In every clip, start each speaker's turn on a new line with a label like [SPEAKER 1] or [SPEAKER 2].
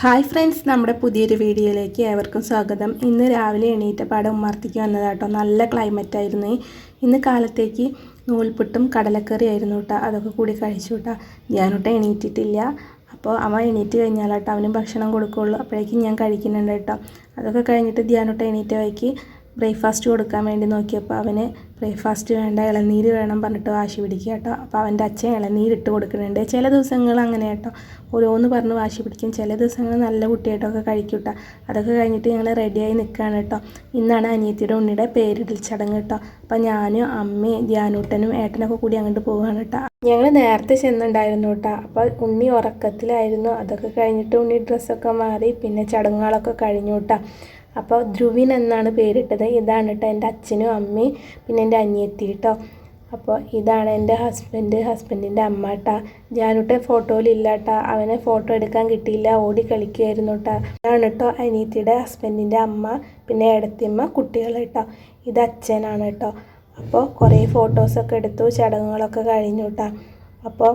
[SPEAKER 1] Hi friends, നമ്മുടെ പുതിയൊരു വീഡിയോയിലേക്ക് ഏവർക്കും സ്വാഗതം. ഇന്ന് രാവിലെ എണീറ്റ പാടെ ഉമ്മർത്തിക്ക് വന്നതാട്ടോ. നല്ല ക്ലൈമറ്റ് ആയിരുന്നു. ഇന്ന് കാലത്തേക്ക് നൂൽപുട്ടും കടലക്കറി ആയിരുന്നു കേട്ടോ. അതൊക്കെ കൂടി കഴിച്ചു കേട്ടോ. ഞാനോട്ട് എണീറ്റിട്ടില്ല. അപ്പോൾ അവൻ എണീറ്റ് കഴിഞ്ഞാലാട്ടോ അവനും ഭക്ഷണം കൊടുക്കുകയുള്ളൂ. അപ്പോഴേക്കും ഞാൻ കഴിക്കുന്നുണ്ട് കേട്ടോ. അതൊക്കെ കഴിഞ്ഞിട്ട് ധ്യാനോട്ട് എണീറ്റ വഴിക്ക് ബ്രേക്ക്ഫാസ്റ്റ് കൊടുക്കാൻ വേണ്ടി നോക്കിയപ്പോൾ അവന് ബ്രേക്ക്ഫാസ്റ്റ് വേണ്ട, ഇളനീര് വേണം പറഞ്ഞിട്ട് വാശി പിടിക്കുക കേട്ടോ. അപ്പോൾ അവൻ്റെ അച്ഛൻ ഇളനീരിട്ട് കൊടുക്കുന്നുണ്ട്. ചില ദിവസങ്ങൾ അങ്ങനെ കേട്ടോ, ഓരോന്ന് പറഞ്ഞ് വാശി പിടിക്കും. ചില ദിവസങ്ങൾ നല്ല കുട്ടിയായിട്ടൊക്കെ കഴിക്കും കേട്ടോ. അതൊക്കെ കഴിഞ്ഞിട്ട് ഞങ്ങൾ റെഡിയായി നിൽക്കുകയാണ് കേട്ടോ. ഇന്നാണ് അനിയത്തിയുടെ ഉണ്ണിയുടെ പേരിടൽ ചടങ്ങ് കേട്ടോ. അപ്പോൾ ഞാനും അമ്മയും ധ്യാനൂട്ടനും ഏട്ടനൊക്കെ കൂടി അങ്ങോട്ട് പോവുകയാണ് കേട്ടോ. ഞങ്ങൾ നേരത്തെ ചെന്നുണ്ടായിരുന്നു കേട്ടോ. അപ്പോൾ ഉണ്ണി ഉറക്കത്തിലായിരുന്നു. അതൊക്കെ കഴിഞ്ഞിട്ട് ഉണ്ണി ഡ്രസ്സൊക്കെ മാറി പിന്നെ ചടങ്ങുകളൊക്കെ കഴിഞ്ഞു കേട്ടോ. അപ്പോൾ ധ്രുവിൻ എന്നാണ് പേരിട്ടത്. ഇതാണ് കേട്ടോ എൻ്റെ അച്ഛനും അമ്മയും പിന്നെ എൻ്റെ അനിയത്തി കേട്ടോ. അപ്പോൾ ഇതാണ് എൻ്റെ ഹസ്ബൻഡിൻ്റെ അമ്മ കേട്ടോ. ഞാനോട്ടെ ഫോട്ടോയിലില്ല കേട്ടോ. അവനെ ഫോട്ടോ എടുക്കാൻ കിട്ടിയില്ല, ഓടി കളിക്കുമായിരുന്നു കേട്ടോ. ഇതാണ് കേട്ടോ അനിയത്തിയുടെ ഹസ്ബൻഡിൻ്റെ അമ്മ, പിന്നെ ഏടത്തിയമ്മ, കുട്ടികൾ കേട്ടോ. ഇത് അച്ഛനാണ് കേട്ടോ. അപ്പോൾ കുറേ ഫോട്ടോസൊക്കെ എടുത്തു, ചടങ്ങുകളൊക്കെ കഴിഞ്ഞു കേട്ടോ. അപ്പോൾ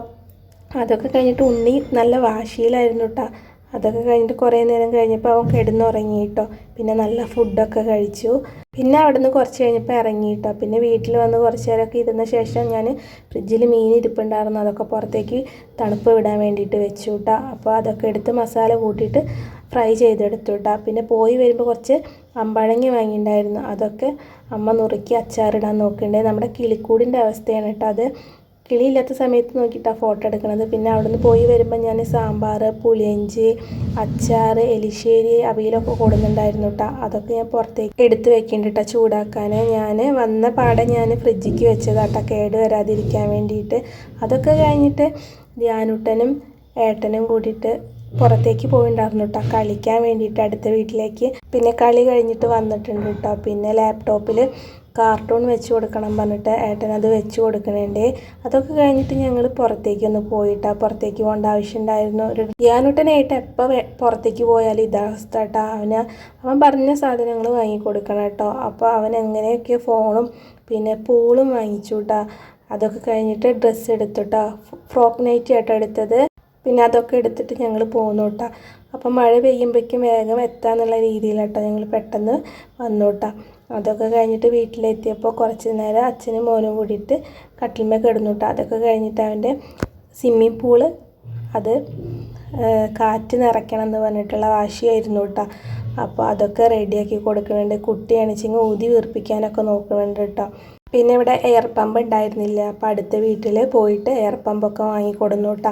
[SPEAKER 1] അതൊക്കെ കഴിഞ്ഞിട്ട് ഉണ്ണി നല്ല വാശിയിലായിരുന്നു കേട്ടോ. അതൊക്കെ കഴിഞ്ഞിട്ട് കുറേ നേരം കഴിഞ്ഞപ്പോൾ അവൻ കിടന്നുറങ്ങി കേട്ടോ. പിന്നെ നല്ല ഫുഡൊക്കെ കഴിച്ചു. പിന്നെ അവിടെ നിന്ന് കുറച്ച് കഴിഞ്ഞപ്പോൾ ഇറങ്ങി കേട്ടോ. പിന്നെ വീട്ടിൽ വന്ന് കുറച്ച് നേരമൊക്കെ ഇരുന്ന ശേഷം ഞാൻ ഫ്രിഡ്ജിൽ മീൻ ഇരിപ്പുണ്ടായിരുന്നു. അതൊക്കെ പുറത്തേക്ക് തണുപ്പ് വിടാൻ വേണ്ടിയിട്ട് വെച്ചു കേട്ടോ. അപ്പോൾ അതൊക്കെ എടുത്ത് മസാല കൂട്ടിയിട്ട് ഫ്രൈ ചെയ്തെടുത്തു കേട്ടോ. പിന്നെ പോയി വരുമ്പോൾ കുറച്ച് അമ്പഴങ്ങി വാങ്ങിയിട്ടുണ്ടായിരുന്നു. അതൊക്കെ അമ്മ നുറുക്കി അച്ചാറിടാൻ നോക്കുന്നുണ്ട്. നമ്മുടെ കിളിക്കൂടിൻ്റെ അവസ്ഥയാണ് കേട്ടോ. അത് കിളിയില്ലാത്ത സമയത്ത് നോക്കിയിട്ടാണ് ഫോട്ടോ എടുക്കുന്നത്. പിന്നെ അവിടെ നിന്ന് പോയി വരുമ്പോൾ ഞാൻ സാമ്പാർ, പുളിയഞ്ചി, അച്ചാർ, എലിശ്ശേരി, അവിയലൊക്കെ കൊടുക്കുന്നുണ്ടായിരുന്നു കേട്ടോ. അതൊക്കെ ഞാൻ പുറത്തേക്ക് എടുത്ത് വെക്കുന്നുണ്ട് കേട്ടോ ചൂടാക്കാൻ. ഞാൻ വന്ന പാടെ ഞാൻ ഫ്രിഡ്ജിക്ക് വെച്ചതാട്ടോ, കേട് വരാതിരിക്കാൻ വേണ്ടിയിട്ട്. അതൊക്കെ കഴിഞ്ഞിട്ട് ധ്യാനൂട്ടനും ഏട്ടനും കൂടിയിട്ട് പുറത്തേക്ക് പോയിണ്ടായിരുന്നു കേട്ടോ കളിക്കാൻ വേണ്ടിയിട്ട് അടുത്ത വീട്ടിലേക്ക്. പിന്നെ കളി കഴിഞ്ഞിട്ട് വന്നിട്ടുണ്ട് കേട്ടോ. പിന്നെ ലാപ്ടോപ്പിൽ കാർട്ടൂൺ വെച്ച് കൊടുക്കണം പറഞ്ഞിട്ട് ഏട്ടനത് വെച്ച് കൊടുക്കണേണ്ടേ. അതൊക്കെ കഴിഞ്ഞിട്ട് ഞങ്ങൾ പുറത്തേക്കൊന്ന് പോയിട്ടാ. പുറത്തേക്ക് പോകേണ്ട ആവശ്യമുണ്ടായിരുന്നു. ധ്യാനൂട്ടനായിട്ട് എപ്പോൾ പുറത്തേക്ക് പോയാലും ഇതാ അവസ്ഥ കേട്ടോ. അവൻ പറഞ്ഞ സാധനങ്ങൾ വാങ്ങിക്കൊടുക്കണം കേട്ടോ. അപ്പോൾ അവൻ എങ്ങനെയൊക്കെ ഫോണും പിന്നെ പൂളും വാങ്ങിച്ചു കേട്ടോ. അതൊക്കെ കഴിഞ്ഞിട്ട് ഡ്രസ്സ് എടുത്തു കേട്ടോ. ഫ്രോക്ക് നൈറ്റ് ആട്ടോ എടുത്തത്. പിന്നെ അതൊക്കെ എടുത്തിട്ട് ഞങ്ങൾ പോന്നു കേട്ടോ. അപ്പം മഴ പെയ്യുമ്പോഴേക്കും വേഗം എത്താന്നുള്ള രീതിയിലാട്ടോ ഞങ്ങൾ പെട്ടെന്ന് വന്നു കേട്ടോ. അതൊക്കെ കഴിഞ്ഞിട്ട് വീട്ടിലെത്തിയപ്പോൾ കുറച്ച് നേരം അച്ഛനും മോനും കൂടിയിട്ട് കട്ടിൽമേ കിടന്നു കേട്ടോ. അതൊക്കെ കഴിഞ്ഞിട്ട് അവൻ്റെ സ്വിമ്മിങ് പൂള് അത് കാറ്റ് നിറയ്ക്കണം എന്ന് പറഞ്ഞിട്ടുള്ള വാശിയായിരുന്നു കേട്ടോ. അപ്പോൾ അതൊക്കെ റെഡിയാക്കി കൊടുക്കുന്നുണ്ട്. കുട്ടിയാണെച്ചെങ്കിൽ ഊതി വീർപ്പിക്കാനൊക്കെ നോക്കുന്നുണ്ട് കേട്ടോ. പിന്നെ ഇവിടെ എയർ പമ്പ് ഉണ്ടായിരുന്നില്ല. അപ്പോൾ അടുത്ത വീട്ടിൽ പോയിട്ട് എയർ പമ്പൊക്കെ വാങ്ങിക്കൊടുന്നു കേട്ടോ.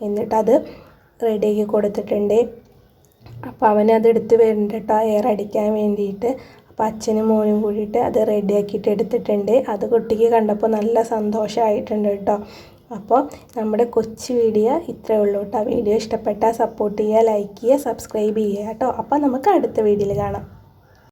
[SPEAKER 1] എന്നിട്ടത് റെഡിയാക്കി കൊടുത്തിട്ടുണ്ട്. അപ്പോൾ അവനത് എടുത്ത് വരുന്നുണ്ട് കേട്ടോ എയർ അടിക്കാൻ വേണ്ടിയിട്ട്. അപ്പോൾ അച്ഛനും മോനും കൂടിയിട്ട് അത് റെഡിയാക്കിയിട്ട് എടുത്തിട്ടുണ്ട്. അത് കുട്ടിക്ക് കണ്ടപ്പോൾ നല്ല സന്തോഷമായിട്ടുണ്ട് കേട്ടോ. അപ്പോൾ നമ്മുടെ കൊച്ചു വീഡിയോ ഇത്രയേ ഉള്ളൂ കേട്ടോ. വീഡിയോ ഇഷ്ടപ്പെട്ടാൽ സപ്പോർട്ട് ചെയ്യുക, ലൈക്ക് ചെയ്യുക, സബ്സ്ക്രൈബ് ചെയ്യുക കേട്ടോ. അപ്പോൾ നമുക്ക് അടുത്ത വീഡിയോയിൽ കാണാം.